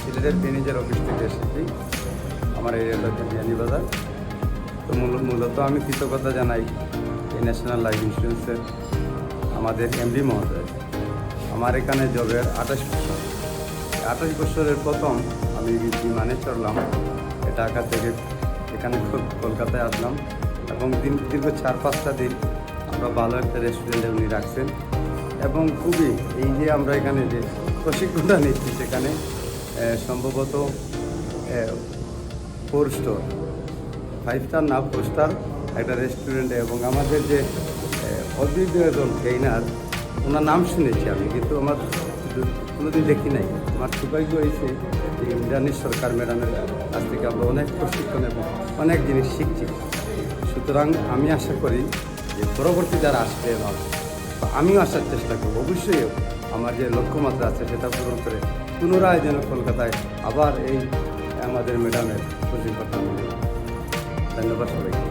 সিলেটের বেনিজের অফিস থেকে এসেছি। আমার এরিয়াটা হচ্ছে বিয়ানীবাজার। তো মূলত আমি কৃতজ্ঞতা জানাই এই ন্যাশনাল লাইফ ইন্স্যুরেন্সের আমাদের এমডি মহোদয়। আমার এখানে জবের 28 বছর। 28 বছরের প্রথম আমি বিমানে চড়লাম ঢাকা থেকে এখানে কলকাতায় আসলাম, এবং দীর্ঘ 4-5টা দিন আমরা ভালো একটা রেস্টুরেন্টে উনি রাখছেন। এবং খুবই এই যে আমরা এখানে যে প্রশিক্ষণটা নিচ্ছি সেখানে সম্ভবত 4 স্টার, 5 স্টার না 4 স্টার একটা রেস্টুরেন্টে। এবং আমাদের যে অদ্বিতীয় একজন ট্রেনার, ওনার নাম শুনেছি আমি, কিন্তু আমার কোনোদিন দেখি নাই। আমার সৌভাগ্য হয়েছে যে ইন্দ্রাণী সরকার ম্যাডামের কাছ থেকে আমরা অনেক প্রশিক্ষণ এবং অনেক জিনিস শিখছি। সুতরাং আমি আশা করি যে পরবর্তী যারা আসবে আমিও আসার চেষ্টা করব। অবশ্যই আমার যে লক্ষ্যমাত্রা আছে সেটা পূরণ করে পুনরায় যেন কলকাতায় আবার এই আমাদের ম্যাডামের প্রশিক্ষণ। ধন্যবাদ সবাইকে।